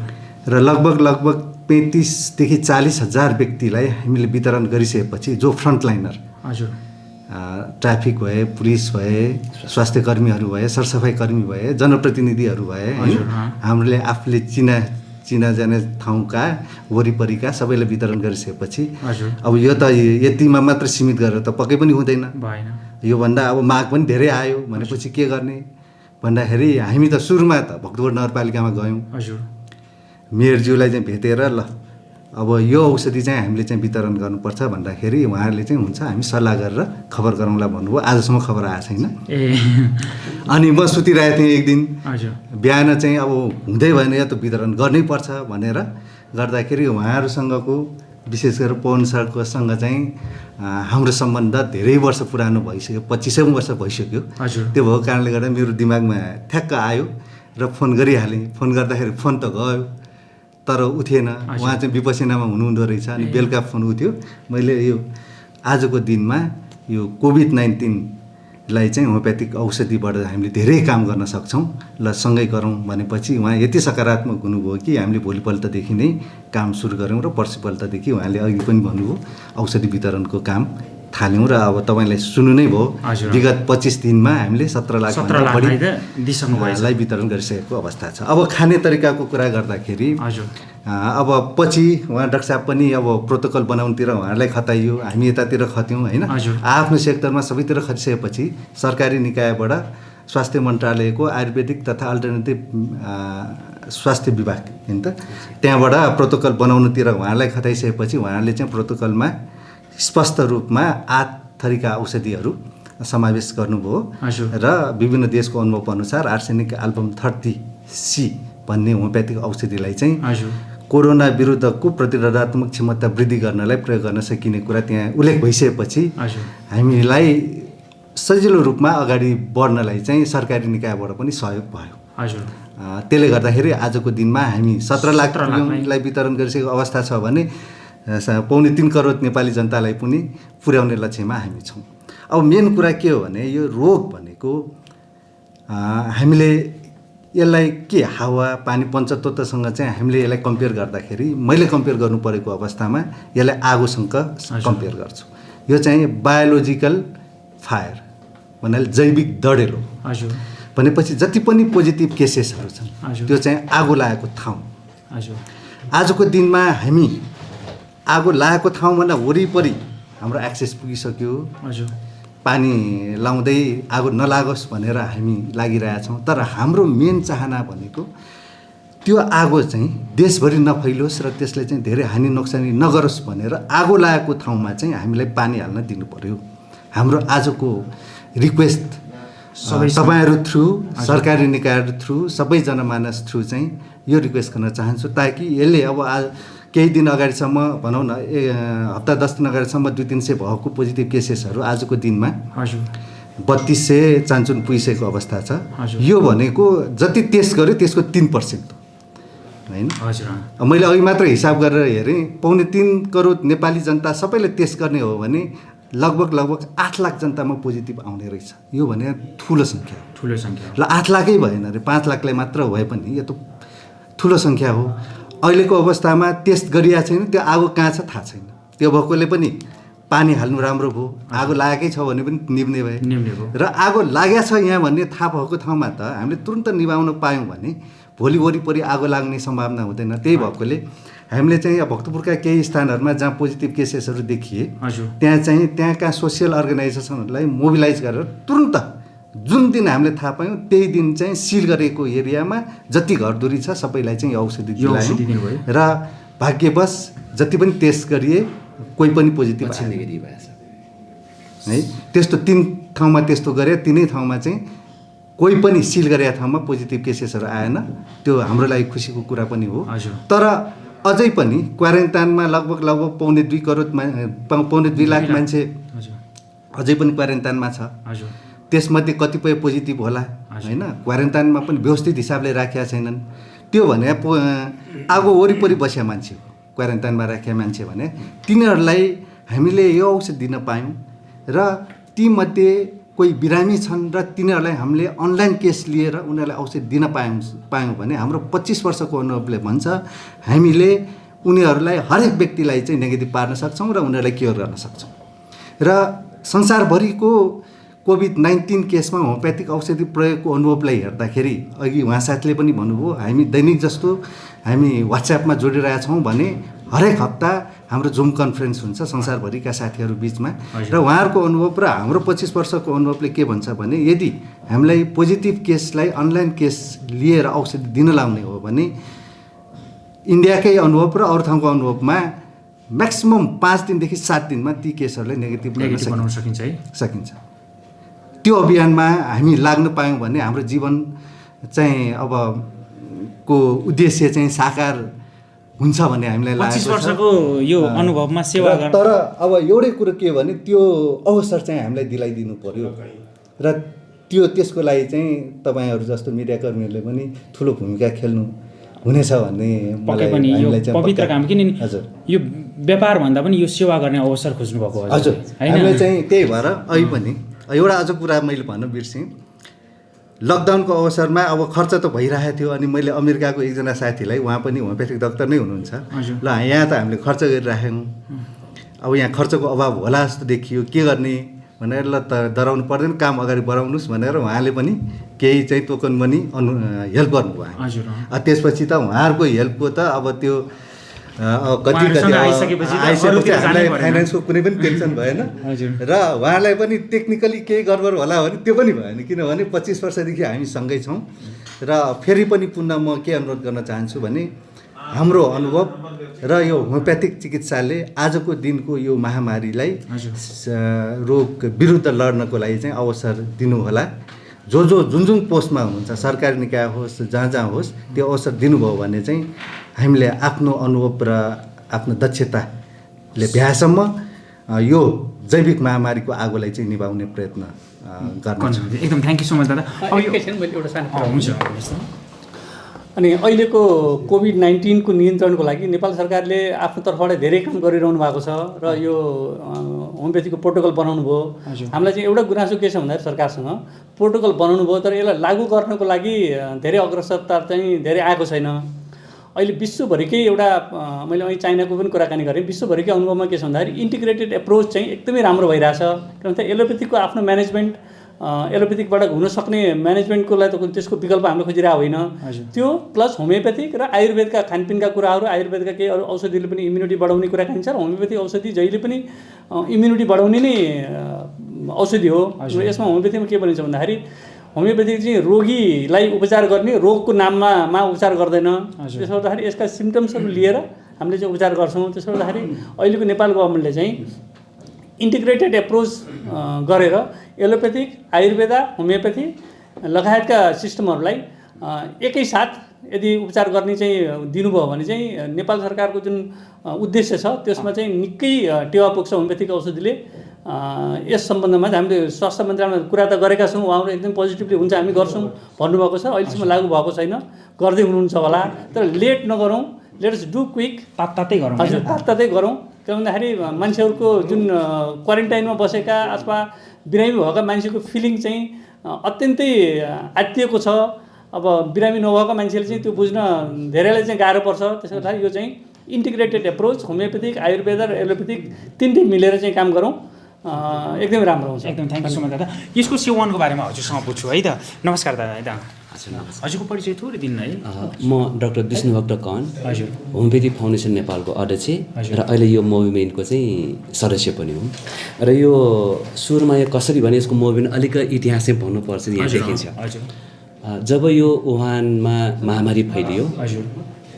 र लगभग 35 देखि 40 हजार व्यक्तिलाई हामीले वितरण गरिसकेपछि जो फ्रन्टलाइनर ट्राफिक भए पुलिस भए स्वास्थ्य कर्मीहरू भए सरसफाइ कर्मी भए जनप्रतिनिधिहरू भए हामीले आफूले चिनाजाने ठाउँका वरिपरिका सबैलाई वितरण गरिसकेपछि अब यो त यतिमा मात्र सीमित गरेर त पक्कै पनि हुँदैन योभन्दा अब माग पनि धेरै आयो भनेपछि के गर्ने भन्दाखेरि हामी त सुरुमा त भक्तपुर नगरपालिकामा गयौँ मेयरज्यूलाई चाहिँ भेटेर ल अब यो औषधि चाहिँ हामीले चाहिँ वितरण गर्नुपर्छ भन्दाखेरि उहाँहरूले चाहिँ हुन्छ हामी सल्लाह गरेर खबर गरौँला भन्नुभयो आजसम्म खबर आएको छैन अनि म सुतिरहेको थिएँ एक दिन बिहान चाहिँ अब हुँदै भएन या त वितरण गर्नै पर्छ भनेर गर्दाखेरि उहाँहरूसँगको विशेष गरेर पवन सरकोसँग चाहिँ हाम्रो सम्बन्ध धेरै वर्ष पुरानो भइसक्यो 25औं वर्ष भइसक्यो त्यो भएको कारणले गर्दा मेरो दिमागमा ठ्याक्क आयो र फोन गरिहालेँ फोन गर्दाखेरि फोन त गयो तर उठेन उहाँ चाहिँ विपसीनामा हुनुहुँदो रहेछ अनि बेलुका फोन उठ्यो मैले यो आजको दिनमा यो कोभिड-19लाई चाहिँ होमियोपेथिक औषधिबाट हामीले धेरै काम गर्न सक्छौँ ल सँगै गरौँ भनेपछि उहाँ यति सकारात्मक हुनुभयो कि हामीले भोलिपल्टदेखि नै काम सुरु गऱ्यौँ र पर्सिपल्टदेखि उहाँले अघि पनि भन्नुभयो औषधि वितरणको काम थाल्यौँ र अब तपाईँलाई सुन्नु नै भयो विगत 25 दिनमा हामीले 17 लाख बढीलाई वितरण गरिसकेको अवस्था छ अब खाने तरिकाको कुरा गर्दाखेरि अब पछि उहाँ डाक्टर साहब पनि अब प्रोटोकल बनाउनुतिर उहाँहरूलाई खताइयो हामी यतातिर खत्यौँ होइन आफ्नो सेक्टरमा सबैतिर खटिसकेपछि सरकारी निकायबाट स्वास्थ्य मन्त्रालयको आयुर्वेदिक तथा अल्टरनेटिभ स्वास्थ्य विभाग होइन त त्यहाँबाट प्रोटोकल बनाउनुतिर उहाँहरूलाई खताइसकेपछि उहाँहरूले चाहिँ प्रोटोकलमा स्पष्ट रूपमा 8 थरीका औषधिहरू समावेश गर्नुभयो र विभिन्न देशको अनुभव अनुसार आर्सेनिक एल्बम 30C भन्ने होमियोपेथिक औषधिलाई चाहिँ कोरोना विरुद्धको प्रतिरोधात्मक क्षमता वृद्धि गर्नलाई प्रयोग गर्न सकिने कुरा त्यहाँ उल्लेख भइसकेपछि हामीलाई सजिलो रूपमा अगाडि बढ्नलाई चाहिँ सरकारी निकायबाट पनि सहयोग भयो। त्यसले गर्दाखेरि आजको दिनमा हामी 17 लाखलाई वितरण गरिसकेको अवस्था छ भने 3.25 करोड नेपाली जनतालाई पनि पुर्याउने लक्ष्यमा हामी छौँ। अब मेन कुरा के हो भने यो रोग भनेको हामीले यसलाई के हावा पानी पञ्चतत्त्वसँग चाहिँ हामीले यसलाई कम्पेयर गर्दाखेरि मैले कम्पेयर गर्नु परेको अवस्थामा यसलाई आगोसँग कम्पेयर गर्छु। यो चाहिँ बायोलोजिकल फायर भन्नाले जैविक डढेलो भनेपछि जति पनि पोजिटिभ केसेसहरू छन् त्यो चाहिँ आगो लागेको ठाउँ। आजको दिनमा हामी आगो लागेको ठाउँभन्दा वरिपरि हाम्रो एक्सेस पुगिसक्यो। पानी लाउँदै आगो नलागोस् भनेर हामी लागिरहेछौँ। तर हाम्रो मेन चाहना भनेको त्यो आगो चाहिँ देशभरि नफैलोस् र त्यसले चाहिँ धेरै हानि नोक्सानी नगरोस् भनेर आगो लागेको ठाउँमा चाहिँ हामीलाई पानी हाल्न दिनु पर्यो। हाम्रो आजको रिक्वेस्ट तपाईँहरू थ्रु सरकारी निकायहरू थ्रु सबै जनमानस थ्रु चाहिँ यो रिक्वेस्ट गर्न चाहन्छु ताकि यसले अब केही दिन अगाडिसम्म भनौँ न हप्ता 10 दिन अगाडिसम्म 200-300 भएको पोजिटिभ केसेसहरू आजको दिनमा 3200 चान्चुन पुगिसकेको अवस्था छ। यो भनेको जति टेस्ट गर्यो त्यसको 3% होइन। मैले अघि मात्र हिसाब गरेर हेरेँ 3.25 करोड नेपाली जनता सबैले टेस्ट गर्ने हो भने लगभग 8 लाख जनतामा पोजिटिभ आउने रहेछ। यो भने ठुलो सङ्ख्या ल 8 लाखै भएन अरे 5 लाखलाई मात्र भए पनि यो त ठुलो सङ्ख्या हो। अहिलेको अवस्थामा टेस्ट गरिया छैन त्यो आगो कहाँ छ थाहा छैन। त्यो भएकोले पनि पानी हाल्नु राम्रो भयो। आगो लागेकै छ भने पनि निभ्ने भयो र आगो लागेको छ यहाँ भन्ने थाहा भएको ठाउँमा त हामीले तुरन्त निभाउन पायौँ भने भोलि वरिपरि आगो लाग्ने सम्भावना हुँदैन। त्यही भएकोले हामीले चाहिँ भक्तपुरका केही स्थानहरूमा जहाँ पोजिटिभ केसेसहरू देखिए त्यहाँ चाहिँ त्यहाँका सोसियल अर्गनाइजेसनहरूलाई मोबिलाइज गरेर तुरन्त जुन दिन हामीले थाहा पायौँ त्यही दिन चाहिँ सिल गरेको एरियामा जति घरधुरी छ सबैलाई चाहिँ यो औषधि दिलायौँ र भाग्यवश जति पनि टेस्ट गरिए कोही पनि पोजिटिभ नेगेटिभ आएछ है। त्यस्तो 3 ठाउँमा त्यस्तो गरे 3 ठाउँमा चाहिँ कोही पनि सिल गरेका ठाउँमा पोजिटिभ केसेसहरू आएन। त्यो हाम्रो लागि खुसीको कुरा पनि हो। तर अझै पनि क्वारेन्टाइनमा लगभग 2.25 करोड 2.25 लाख मान्छे अझै पनि क्वारेन्टाइनमा छ। त्यसमध्ये कतिपय पोजिटिभ होला होइन। क्वारेन्टाइनमा पनि व्यवस्थित हिसाबले राखेका छैनन्। त्यो भने आगो वरिपरि बसेका मान्छे क्वारेन्टाइनमा राखेका मान्छे भने तिनीहरूलाई हामीले यो औषध दिन पायौँ र तीमध्ये कोही बिरामी छन् र तिनीहरूलाई हामीले अनलाइन केस लिएर उनीहरूलाई औषध दिन पायौँ भने हाम्रो 25 वर्षको अनुभवले भन्छ हामीले उनीहरूलाई हरेक व्यक्तिलाई चाहिँ नेगेटिभ पार्न सक्छौँ र उनीहरूलाई क्योर गर्न सक्छौँ। र संसारभरिको कोभिड-19 केसमा होमियोप्याथिक औषधि प्रयोगको अनुभवलाई हेर्दाखेरि अघि उहाँ साथीले पनि भन्नुभयो हामी दैनिक जस्तो हामी वाट्सएपमा जोडिरहेका छौँ भने हरेक हप्ता हाम्रो जुम कन्फरेन्स हुन्छ संसारभरिका साथीहरू बिचमा र उहाँहरूको अनुभव र हाम्रो 25 वर्षको अनुभवले के भन्छ भने यदि हामीलाई पोजिटिभ केसलाई अनलाइन केस लिएर औषधि दिन लाउने हो भने इन्डियाकै अनुभव र अरू ठाउँको अनुभवमा म्याक्सिमम 5 दिनदेखि 7 दिनमा ती केसहरूलाई नेगेटिभ बनाउन सकिन्छ। त्यो अभियानमा हामी लाग्न पायौँ भने हाम्रो जीवन चाहिँ अब को उद्देश्य चाहिँ साकार हुन्छ भन्ने हामीलाई लागेको छ। 25 वर्षको यो अनुभवमा सेवा गर्न तर अब एउटै कुरो के भने त्यो अवसर चाहिँ हामीलाई दिलाइदिनु पर्यो र त्यसको लागि चाहिँ तपाईँहरू जस्तो मिडियाकर्मीहरूले पनि ठुलो भूमिका खेल्नु हुनेछ भन्ने पक्कै पनि यो पवित्र काम किन यो व्यापार भन्दा पनि यो सेवा गर्ने अवसर खोज्नु भएको हजुर। हामीले चाहिँ त्यही भएर अहिले पनि एउटा अझ कुरा मैले भन्न बिर्सेँ। लकडाउनको अवसरमा अब खर्च त भइरहेको थियो अनि मैले अमेरिकाको एकजना साथीलाई उहाँ पनि होमियोप्याथिक डाक्टर नै हुनुहुन्छ ल यहाँ त हामीले खर्च गरिराख्यौँ अब यहाँ खर्चको अभाव होला जस्तो देखियो के गर्ने भनेर ल त डराउनु पर्दैन काम अगाडि बढाउनुहोस् भनेर उहाँले पनि केही चाहिँ टोकन मनी हेल्प गर्नुभयो। त्यसपछि त उहाँहरूको हेल्पको त अब त्यो कति आइसकेपछि हामीलाई फाइनेन्सको कुनै पनि टेन्सन भएन र उहाँलाई पनि टेक्निकली केही गडबड होला भने त्यो पनि भएन किनभने 25 वर्षदेखि हामी सँगै छौँ। र फेरि पनि पुनः म के अनुरोध गर्न चाहन्छु भने हाम्रो अनुभव र यो होमियोप्याथिक चिकित्साले आजको दिनको यो महामारीलाई रोग विरुद्ध लड्नको लागि चाहिँ अवसर दिनुहोला जुन जुन पोस्टमा हुनुहुन्छ सरकारी निकाय होस् जहाँ होस् त्यो अवसर दिनुभयो भने चाहिँ हामीले आफ्नो अनुभव र आफ्नो दक्षताले भ्याएसम्म यो जैविक महामारीको आगोलाई चाहिँ निभाउने प्रयत्न गर्नुहुन्छ। एकदम थ्याङ्क यू सो मच दादा। अब यो एकैछिन मैले एउटा सानो हुन्छ। अनि अहिलेको कोभिड-19 को नियन्त्रणको लागि नेपाल सरकारले आफ्नो तर्फबाट धेरै काम गरिरहनु भएको छ र यो होमियोपेथीको प्रोटोकल बनाउनु भयो। हामीलाई चाहिँ एउटा गुनासो के छ भन्दाखेरि सरकारसँग प्रोटोकल बनाउनु भयो तर यसलाई लागू गर्नको लागि धेरै अग्रसरता चाहिँ धेरै आएको छैन। अहिले विश्वभरिकै एउटा मैले अहिले चाइनाको पनि कुराकानी गरेँ, विश्वभरिकै अनुभवमा के छ भन्दाखेरि इन्टिग्रेटेड एप्रोच चाहिँ एकदमै राम्रो भइरहेछ। किनभने एलोपेथीको आफ्नो म्यानेजमेन्ट एलोपेथिकबाट हुन सक्ने म्यानेजमेन्टको लागि त त्यसको विकल्प हामीले खोजिरहेको होइन। त्यो प्लस होमियोपेथिक र आयुर्वेदका खानपिनका कुराहरू, आयुर्वेदका केही अरू औषधिले पनि इम्युनिटी बढाउने कुरा खाइन्छ र होमियोपेथिक औषधि जहिले पनि इम्युनिटी बढाउने नै औषधि हो। यसमा होमियोपेथीमा के भनिन्छ भन्दाखेरि होमियोपेथिक चाहिँ रोगीलाई उपचार गर्ने रोगको नाममा उपचार गर्दैन। त्यसो गर्दाखेरि यसका सिम्टम्सहरू लिएर हामीले चाहिँ उपचार गर्छौँ। त्यसो गर्दाखेरि अहिलेको नेपाल गभर्मेन्टले चाहिँ इन्टिग्रेटेड एप्रोच गरेर एलोपेथिक, आयुर्वेदा, होमियोपेथी लगायतका सिस्टमहरूलाई एकैसाथ यदि उपचार गर्ने चाहिँ दिनुभयो भने चाहिँ नेपाल सरकारको जुन उद्देश्य छ त्यसमा चाहिँ निकै टेवा पुग्छ होमियोपेथिक औषधिले। यस सम्बन्धमा हामीले स्वास्थ्य मन्त्रालयमा कुरा त गरेका छौँ, उहाँहरू एकदम पोजिटिभली हुन्छ हामी गर्छौँ भन्नुभएको छ। अहिलेसम्म लागू भएको छैन, गर्दै हुनुहुन्छ होला। तर लेट नगरौँ, लेट्स डु क्विक, तात्तातै गरौँ। हजुर तात्तातै गरौँ। किन भन्दाखेरि मान्छेहरूको जुन क्वारेन्टाइनमा बसेका अथवा बिरामी भएका मान्छेको फिलिङ चाहिँ अत्यन्तै आत्तिएको छ। अब बिरामी नभएका मान्छेले चाहिँ त्यो बुझ्न धेरैलाई चाहिँ गाह्रो पर्छ। त्यसो गर्दाखेरि यो चाहिँ इन्टिग्रेटेड एप्रोच होमियोपेथिक, आयुर्वेद र एलोपेथिक तिनटै मिलेर चाहिँ काम गरौँ, एकदमै राम्रो हुन्छ। एकदम थ्याङ्क यू सो मच दादा। यसको सेवनको बारेमा हजुरसँग पुग्छु है त। नमस्कार दादा। है त हजुरको परिचय थोरै दिनु है। म डाक्टर विष्णुभक्त कन, हजुर, होमियोपेथिक फाउन्डेसन नेपालको अध्यक्ष र अहिले यो मुभमेन्टको चाहिँ सदस्य पनि हुँ। र यो सुरुमा यो कसरी भने यसको मुभमेन्ट अलिक इतिहास चाहिँ भन्नुपर्छ यहाँ देखिन्छ। हजुर, जब यो वुहानमा महामारी फैलियो, हजुर,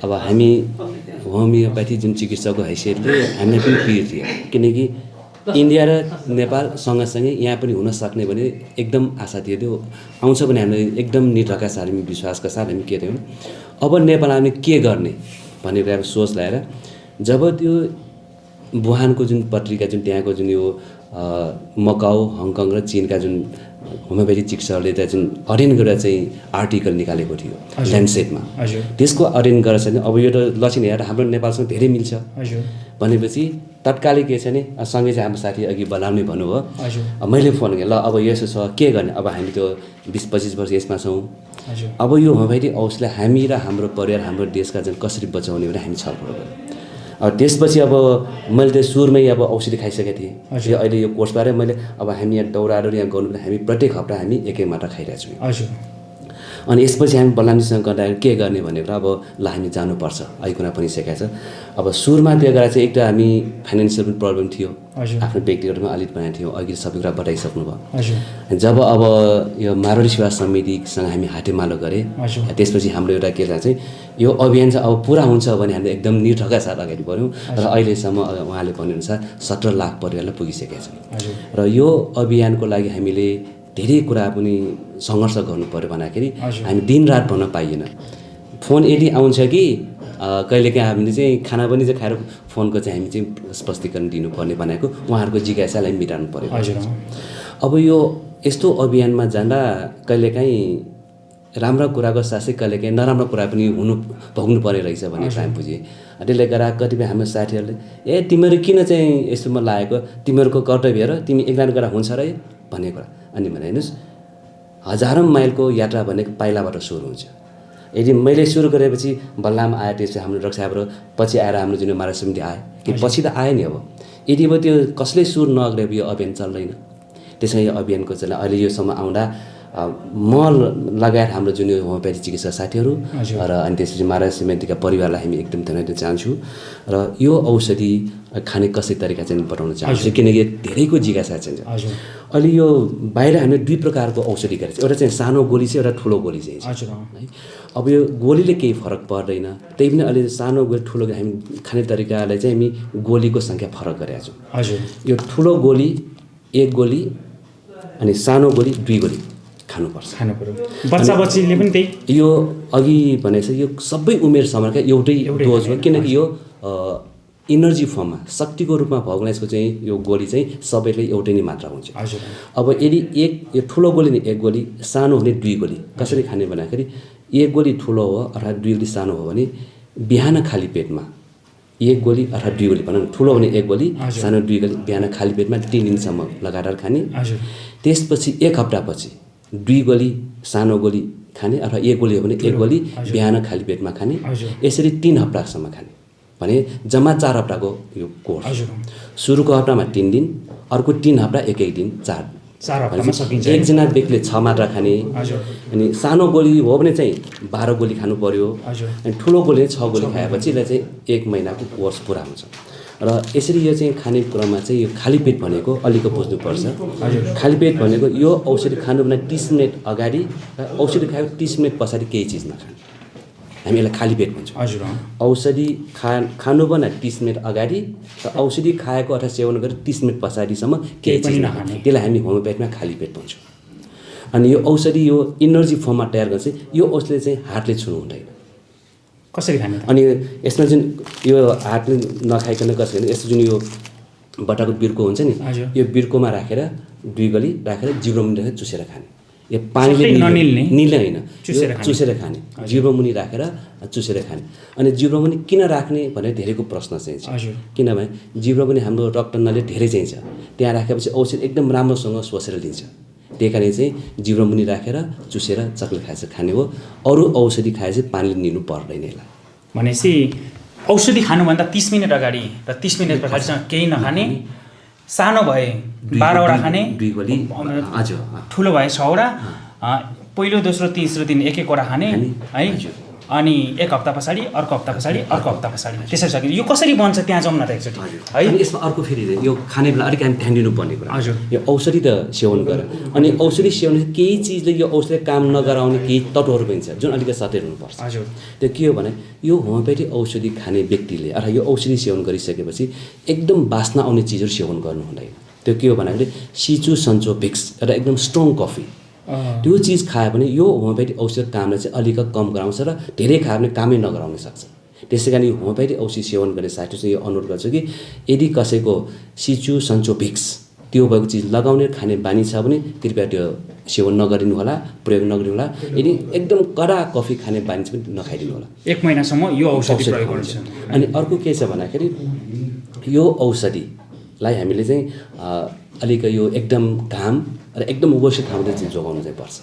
अब हामी होमियोपेथी जुन चिकित्साको हैसियतले हामीलाई पनि पीर थियो, किनकि इन्डिया र नेपाल सँगसँगै यहाँ पनि हुन सक्ने भने एकदम आशा थियो। त्यो आउँछ भने हामीले एकदम निडरका साथ हामी विश्वासका साथ हामी के थियौँ अब नेपाल हामी के गर्ने भन्ने कुरा सोच ल्याएर जब त्यो वुहानको जुन पत्रिका जुन त्यहाँको जुन यो मकाउ, हङकङ र चीनका जुन होमियोपेथी चिकित्सकहरूले त्यहाँ जुन अध्ययन गरेर चाहिँ आर्टिकल निकालेको थियो ल्यान्डसेटमा, त्यसको अध्ययन गरेर चाहिँ अब यो त लक्षण हेरेर हाम्रो नेपालसँग धेरै मिल्छ भनेपछि तत्कालै के छ नि सँगै चाहिँ हाम्रो साथी अघि बोलाउने भन्नुभयो। मैले फोन गरेँ, ल अब यसो छ के गर्ने, अब हामी त्यो 20-25 वर्ष यसमा छौँ, अब यो होमियोपेथी औषधिलाई हामी र हाम्रो परिवार हाम्रो देशका जुन कसरी बचाउने भने हामी छलफल गऱ्यौँ। अब त्यसपछि अब मैले त सुरुमै अब औषधि खाइसकेको थिएँ। अहिले यो कोर्सबारे मैले अब हामी यहाँ दौडाहरू यहाँ गर्नु हामी प्रत्येक हप्ता हामी एकै मात्रा खाइरहेको छौँ। अनि यसपछि हामी बलरामजीसँग गर्दा के गर्ने भनेर अब ल हामी जानुपर्छ आइकुना पनि सिकाएको छ। अब सुरुमा त्यो गरेर चाहिँ एउटा हामी फाइनेन्सियल पनि प्रब्लम थियो, आफ्नो व्यक्तिगतमा अलिक बनाएको थियौँ, अघि सबै कुरा बताइसक्नु भयो। जब अब यो मारवाडी सेवा समितिसँग हामी हातेमालो गरेँ, त्यसपछि हाम्रो एउटा के चाहिँ यो अभियान चाहिँ अब पुरा हुन्छ भने हामीले एकदम निडरका साथ अगाडि बढ्यौँ र अहिलेसम्म उहाँले भनेअनुसार 17 लाख परिवारलाई पुगिसकेका छौँ। र यो अभियानको लागि हामीले धेरै कुरा पनि सङ्घर्ष गर्नु पर्यो भन्दाखेरि हामी दिनरात भन्न पाइएन। फोन यदि आउँछ कि कहिलेकाहीँ हामीले चाहिँ खाना पनि चाहिँ खाएर फोनको चाहिँ हामी चाहिँ स्पष्टीकरण दिनुपर्ने भनेको उहाँहरूको जिज्ञासालाई मिटाउनु पर्यो। अब यो यस्तो अभियानमा जाँदा कहिलेकाहीँ राम्रो कुराको साथै कहिलेकाहीँ नराम्रो कुरा पनि भोग्नु पर्ने रहेछ भन्ने टाइम बुझेँ। त्यसले गर्दा कतिपय हाम्रो साथीहरूले तिमीहरू किन चाहिँ यस्तोमा लागेको, तिमीहरूको कर्तव्य र तिमी एकजना गरेर हुन्छ र भन्ने कुरा। अनि भने हेर्नुहोस्, हजारौँ माइलको यात्रा भनेको पाइलाबाट सुरु हुन्छ। यदि मैले सुरु गरेपछि बलराम आयो, त्यसपछि हाम्रो रक्षाबाट पछि आएर हाम्रो जुन मारा समिति आयो कि पछि त आयो नि। अब यदि अब त्यो कसले सुरु नगरे यो अभियान चल्दैन। त्यसैले यो अभियानको चाहिँ अहिले योसम्म आउँदा म लगायत हाम्रो जुन होमियोपेथी चिकित्सक साथीहरू र अनि त्यसपछि मारा समितिका परिवारलाई हामी एकदम धन्यवाद दिन चाहन्छु। र यो औषधि खाने कसै तरिका चाहिँ बताउन चाहन्छु, किनकि धेरैको जिज्ञासा छ। अहिले यो बाहिर हामीले 2 प्रकारको औषधि गरेको छ, एउटा चाहिँ सानो गोली छ, एउटा ठुलो गोली चाहिँ है। अब यो गोलीले केही फरक पर्दैन, त्यही पनि अहिले सानो गोली ठुलो हामी खाने तरिकालाई चाहिँ हामी गोलीको सङ्ख्या फरक गरेका छौँ। यो ठुलो गोली 1 गोली अनि सानो गोली 2 गोली खानुपर्छ। बच्चा बच्चीले पनि त्यही यो अघि भनेको यो सबै उमेर समूहका एउटै डोज हो, किनकि यो इनर्जी फर्ममा शक्तिको रूपमा भोगलाइजको चाहिँ यो गोली चाहिँ सबैले एउटै नै मात्रा हुन्छ। अब यदि यो ठुलो गोली नि 1 गोली, सानो हुने 2 गोली कसरी खाने भन्दाखेरि 1 गोली ठुलो हो अर्थात् 2 गोली सानो हो भने बिहान खाली पेटमा 1 गोली अर्थात् 2 गोली भनौँ, ठुलो भने 1 गोली, सानो 2 गोली बिहान खाली पेटमा 3 दिनसम्म लगातार खाने। त्यसपछि 1 हप्तापछि 2 गोली सानो गोली खाने अथवा 1 गोली हो भने 1 गोली बिहान खाली पेटमा खाने। यसरी 3 हप्तासम्म खाने भने जम्मा 4 हप्ताको यो कोर्स। सुरुको हप्तामा 3 दिन, अर्को 3 हप्ता 1 दिन 4 हप्तामा सकिन्छ। एकजना व्यक्तिले 6 मात्रा खाने। अनि सानो गोली हो भने चाहिँ 12 गोली खानु पर्यो। अनि ठुलो गोली 6 गोली खाएपछि यसलाई चाहिँ 1 महिनाको कोर्स पुरा हुन्छ। र यसरी यो चाहिँ खाने क्रममा चाहिँ यो खाली पेट भनेको अलिक बुझ्नुपर्छ। खाली पेट भनेको यो औषधि खानुभन्दा 30 मिनट अगाडि र औषधि खाएको 30 मिनट पछाडि केही चिज नखाने, हामी यसलाई खाली पेट भन्छौँ। औषधि खानुभन्दा 30 मिनट अगाडि र औषधि खाएको अथवा सेवन गरेर 30 मिनट पछाडिसम्म केही चिज नखाने, त्यसलाई हामी होमियोप्याथीमा खाली पेट भन्छौँ। अनि यो औषधि यो इनर्जी फर्ममा तयार गर्छ। यो औषधि चाहिँ हातले छुनु हुँदैन। कसरी खाने? अनि यसमा जुन यो हातले नखाइकन कसरी, यसो जुन यो बट्टाको बिर्को हुन्छ नि, यो बिर्कोमा राखेर 2 गोली राखेर जिब्रो मुनि राखेर चुसेर खाने। यो पानीले निल्ने होइन, चुसेर खाने, जिब्रो मुनि राखेर चुसेर खाने। अनि जिब्रो मुनि किन राख्ने भनेर धेरैको प्रश्न चाहिँ छ, किनभने जिब्रो पनि हाम्रो रक्त नली धेरै चाहिँ छ, त्यहाँ राखेपछि औषधि एकदम राम्रोसँग सोसेर लिन्छ। त्यही कारण चाहिँ जिब्रो मुनि राखेर चुसेर चक्लेट खाएर खाने हो। अरू औषधि खाएपछि पानीले निल्नु पर्दैन। यसलाई भनेपछि औषधि खानुभन्दा 30 मिनट अगाडि र 30 मिनट पछाडिसम्म केही नखाने, सानो भए 12वटा खाने, 2 गोली, ठुलो भए 6वटा, पहिलो दोस्रो तेस्रो दिन 1-1वटा खाने है। अनि 1 हप्ता पछाडि, अर्को हप्ता पछाडि, अर्को हप्ता पछाडि, त्यसरी सकिन्छ। यो कसरी बन्छ त्यहाँ जाउँ न त एकचोटि है। अनि यसमा अर्को फेरि यो खाने बेला अलिक हामी ध्यान दिनुपर्ने कुरा, यो औषधि त सेवन गर, अनि औषधि सेवन केही चिजले यो औषधि काम नगराउने केही तत्त्वहरू पनि छ जुन अलिकति सचेत हुनुपर्छ। त्यो के हो भने यो होमियोप्याथी औषधि खाने व्यक्तिले अथवा यो औषधि सेवन गरिसकेपछि एकदम बास्ना आउने चिजहरू सेवन गर्नु हुँदैन। त्यो के हो भन्दाखेरि सिचु, सन्चो, भिक्स र एकदम स्ट्रङ कफी, त्यो चिज खायो भने यो होमियोप्याथी औषधि कामलाई चाहिँ अलिक कम गराउँछ र धेरै खायो भने कामै नगराउन सक्छ। त्यसै कारण यो होमियोप्याथी औषधि सेवन गर्ने साथी चाहिँ यो अनुरोध गर्छु कि यदि कसैको सिचु, सन्चो, भिक्स त्यो भएको चिज लगाउने खाने बानी छ भने कृपया त्यो सेवन नगरिनु होला, प्रयोग नगरिनु होला। यदि एकदम कडा कफी खाने बानी छ भने नखाइदिनु होला। 1 महिनासम्म यो औषधि प्रयोग गर्छ। अनि अर्को के छ भन्दाखेरि यो औषधिलाई हामीले चाहिँ अलिक यो एकदम घाम र एकदम उभोसित ठाउँमा चाहिँ जोगाउनु चाहिँ पर्छ,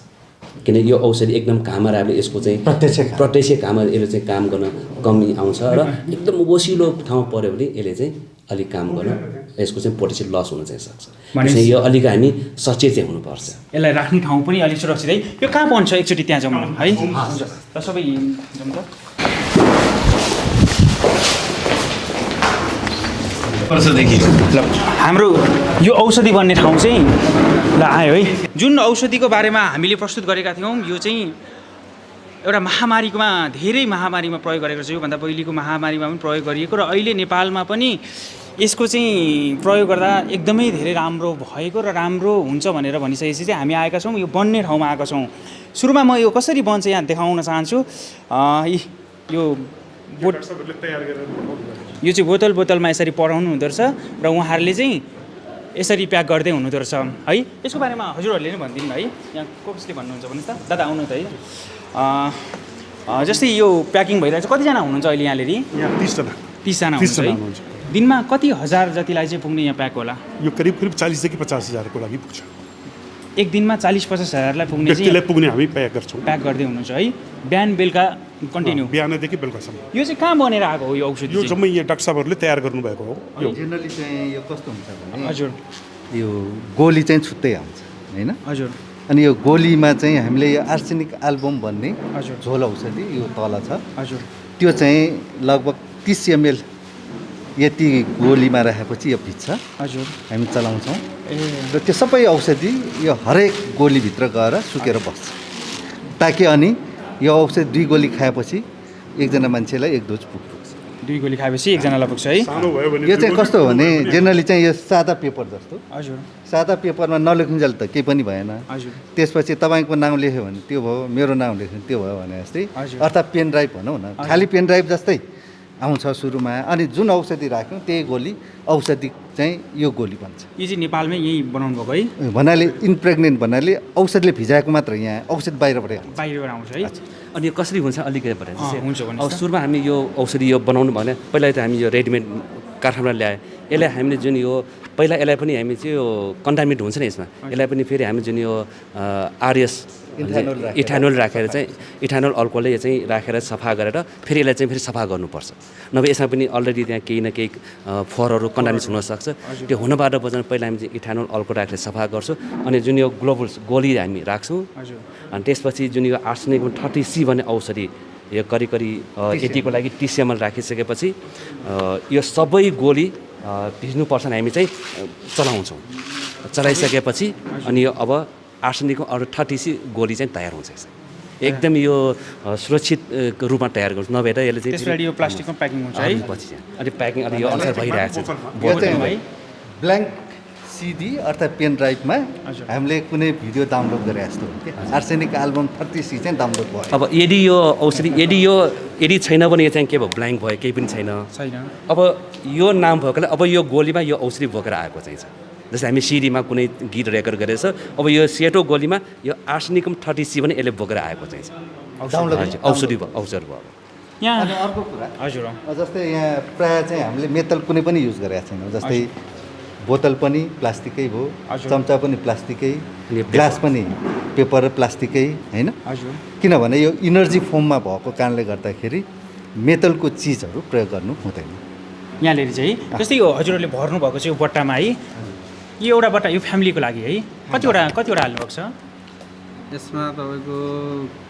किन यो औषधि एकदम घाममा राख्यो यसको चाहिँ प्रत्यक्ष घाममा यसले चाहिँ काम गर्न कमी आउँछ र एकदम उभोसिलो ठाउँ पऱ्यो भने यसले चाहिँ अलिक काम गर्न यसको चाहिँ पोटेन्सियल लस हुन चाहिँ सक्छ। त्यसैले यो अलिक हामी सचेत चाहिँ हुनुपर्छ। यसलाई राख्ने ठाउँ पनि अलिक सुरक्षित है। यो कहाँ बन्छ एकचोटि त्यहाँ जाउँ न है। र सबै जाउँ त। ल हाम्रो यो औषधि बन्ने ठाउँ चाहिँ ल आयो है। जुन औषधिको बारेमा हामीले प्रस्तुत गरेका थियौँ यो चाहिँ एउटा महामारीमा धेरै महामारीमा प्रयोग गरेको छ। योभन्दा पहिलेको महामारीमा पनि प्रयोग गरिएको र अहिले नेपालमा पनि यसको चाहिँ प्रयोग गर्दा एकदमै धेरै राम्रो भएको र राम्रो हुन्छ भनेर भनिसकेपछि चाहिँ हामी आएका छौँ। यो बन्ने ठाउँमा आएका छौँ। सुरुमा म यो कसरी बन्छ यहाँ देखाउन चाहन्छु। यो चाहिँ बोतलमा यसरी पढाउनु हुँदो रहेछ र उहाँहरूले चाहिँ यसरी प्याक गर्दै हुनुहुँदो रहेछ है। यसको बारेमा हजुरहरूले नै भनिदिनु है। यहाँ कसले भन्नुहुन्छ भन्नुहोस् त दादा, आउनु त है। जस्तै यो प्याकिङ भइरहेको छ, कतिजना हुनुहुन्छ अहिले यहाँनिर? यहाँ 30 जना हुनुहुन्छ है। दिनमा कति हजार जतिलाई चाहिँ पुग्ने यहाँ प्याक होला? यो करिब 40 देखि 50 हजारको लागि पुग्छ। एक दिनमा 40-50 हजारलाई पुग्ने पुग्ने हामी प्याक गर्छौँ, प्याक गर्दै हुनुहुन्छ है। बिहान बेलुका कन्टिन्यू, बिहानदेखि बेलुकासम्म। यो चाहिँ कहाँ बनेर आएको हो यो औषधि? यो जम्मै यहाँ डाक्टर साहबहरूले तयार गर्नुभएको हो। यो जेनरली चाहिँ यो कस्तो हुन्छ भने हजुर यो गोली चाहिँ छुट्टै आउँछ हैन? हजुर। अनि यो गोलीमा चाहिँ हामीले यो आर्सेनिक एल्बम भन्ने हजुर झोल औषधि यो तल छ। हजुर। त्यो चाहिँ लगभग 30 ml यति गोलीमा राखेपछि यो भिज्छ। हजुर। हामी चलाउँछौँ र त्यो सबै औषधि यो हरेक गोलीभित्र गएर सुकेर बस्छ, ताकि अनि यो औषधि 2 गोली खाएपछि एकजना मान्छेलाई 1 डोज पुग्छ। 2 गोली खाएपछि एकजनालाई पुग्छ है सानो भयो भने यो चाहिँ कस्तो हो भने जेनरली चाहिँ यो सादा पेपर जस्तो हजुर सादा पेपरमा नलेखुन्जेल त केही पनि भएन हजुर त्यसपछि तपाईँको नाम लेख्यो भने त्यो भयो मेरो नाम लेख्यो भने त्यो भयो भने जस्तै अर्थात् पेन ड्राइभ भनौँ न खालि पेन ड्राइभ जस्तै आउँछ सुरुमा अनि जुन औषधि राख्यौँ त्यही गोली औषधि चाहिँ यो गोली भन्छ यो चाहिँ नेपालमै यही बनाउनु भएको है भन्नाले इम्प्रेग्नेन्ट भन्नाले औषधिले भिजाएको मात्र यहाँ औषध बाहिरबाट बाहिरबाट आउँछ है अनि यो कसरी हुन्छ अलिकति बताएर हुन्छ अब भन्नुहोस् सुरुमा हामी यो औषधि यो बनाउनु भने पहिला त हामी यो रेडिमेड कारखानाबाट ल्यायो यसलाई हामीले जुन यो पहिला यसलाई पनि हामी चाहिँ यो कन्टामिनेट हुन्छ नि यसमा यसलाई पनि फेरि हामी जुन यो आरएस इथानोल राखेर चाहिँ इथानोल अल्कोहलले यो चाहिँ राखेर सफा गरेर फेरि यसलाई चाहिँ फेरि सफा गर्नुपर्छ नभए यसमा पनि अलरेडी त्यहाँ केही न केही फोहोरहरू कन्टामिनेट हुनसक्छ त्यो हुनबाट बचाउन पहिला हामी चाहिँ इथानोल अल्कोहल राखेर सफा गर्छौँ अनि जुन यो ग्लोबल गोली हामी राख्छौँ अनि त्यसपछि जुन यो आर्सेनिक 30C भन्ने औषधि यो करिब 80को लागि TCML राखिसकेपछि यो सबै गोली भिज्नुपर्छ हामी चाहिँ चलाउँछौँ चलाइसकेपछि अनि यो अब आर्सेनिकको अरू 30C गोली चाहिँ तयार हुन्छ एकदम यो सुरक्षित रूपमा तयार गर्छ नभए त यसले चाहिँ त्यसपछि यो प्लास्टिकमा प्याकिङ हुन्छ है पछि अनि प्याकिङ अलि यो अनुसार भइरहेको छ यो चाहिँ ब्ल्याङ्क CD अर्थात् पेन ड्राइभमा हामीले कुनै भिडियो डाउनलोड गरे जस्तो हो कि आर्सेनिक एल्बम 30C चाहिँ डाउनलोड भयो अब यदि यो औषधि यदि छैन भने यो चाहिँ के भयो ब्ल्याङ्क भयो केही पनि छैन अब यो नाम भएकोले अब यो गोलीमा यो औषधि बोकेर आएको चाहिँ छ जस्तै हामी सिडीमा कुनै गीत रेकर्ड गरेछ अब यो सेटो गोलीमा यो आर्सेनिकम 30C पनि यसले बोकेर आएको चाहिँ छ औषधि भयो यहाँ अनि अर्को कुरा हजुर जस्तै यहाँ प्रायः चाहिँ हामीले मेटल कुनै पनि युज गरेका छैनौँ जस्तै बोतल पनि प्लास्टिकै भयो चम्चा पनि प्लास्टिकै ग्लास पनि पेपर र प्लास्टिकै होइन किनभने यो इनर्जी फर्ममा भएको कारणले गर्दाखेरि मेटलको चिजहरू प्रयोग गर्नु हुँदैन यहाँनिर चाहिँ जस्तै यो हजुरहरूले भर्नु भएको छ यो बट्टामा है यो एउटा बट्टा यो फ्यामिलीको लागि है कतिवटा हाल्नुभएको छ यसमा तपाईँको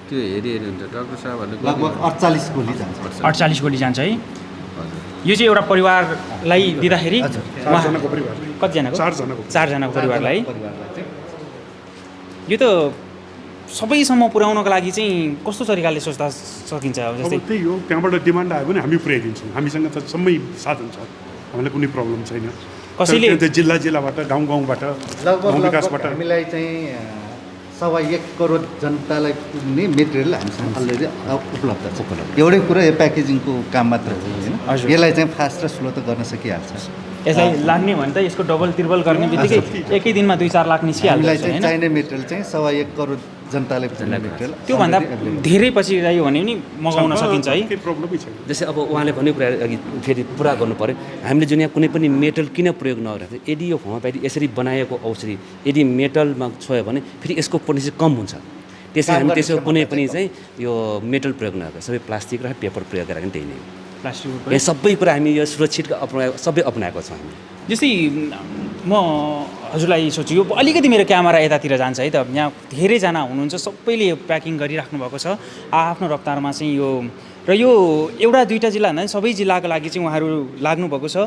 त्यो हेरी हुन्छ डाक्टर साहबहरूले लगभग 48 गोली जान्छ 48 गोली जान्छ है यो चाहिँ एउटा परिवारलाई दिँदाखेरि चारजनाको परिवार कतिजनाको चारजनाको परिवारलाई यो त सबैसम्म पुर्याउनको लागि चाहिँ कस्तो तरिकाले सोच्दा सकिन्छ अब जस्तै त्यही हो त्यहाँबाट डिमान्ड आयो भने हामी पुर्याइदिन्छौँ हामीसँग त सबै साधन छ हामीलाई कुनै प्रब्लम छैन कसैले जिल्लाबाट गाउँबाट लगभग विकासबाट हामीलाई चाहिँ 1.25 करोड जनतालाई पुग्ने मेटेरियल हामीसँग अलरेडी उपलब्ध छ एउटै कुरा यो प्याकेजिङको काम मात्र हो होइन यसलाई चाहिँ फास्ट र स्लो त गर्न सकिहाल्छ यसलाई लाग्ने भने त यसको डबल त्रिबल गर्ने बित्तिकै एकै दिनमा 2-4 लाख निस्किहाल्छ हामीलाई चाहिँ चाहिने मेटेरियल चाहिँ 1.25 करोड जनतालाई पुग्ने मेटेरियल त्योभन्दा धेरै पछि रह्यो भने पनि मगाउन सकिन्छ है केही प्रब्लमै छैन जस्तै अब उहाँले भन्ने कुरा अघि फेरि पुरा गर्नु पऱ्यो हामीले जुन यहाँ कुनै पनि मेटल किन प्रयोग नगरेको यदि यो होमियोप्याथी यसरी बनाएको औषधि यदि मेटलमा छोयो भने फेरि यसको पोटेन्सियल कम हुन्छ त्यसै हामी त्यसो कुनै पनि चाहिँ यो मेटल प्रयोग नगरेको सबै प्लास्टिक र पेपर प्रयोग गरेर त्यही नै हो प्लास्टिक यहाँ सबै कुरा हामी यो सुरक्षित सबै अपनाएको छौँ हामी जस्तै म हजुरलाई सोच्छु यो अलिकति मेरो क्यामेरा यतातिर जान्छ है त यहाँ धेरैजना हुनुहुन्छ सबैले प्याकिङ गरिराख्नु भएको छ आफ्नो रफ्तारमा चाहिँ यो र यो एउटा दुईवटा जिल्ला भन्दा सबै जिल्लाको लागि चाहिँ उहाँहरू लाग्नुभएको छ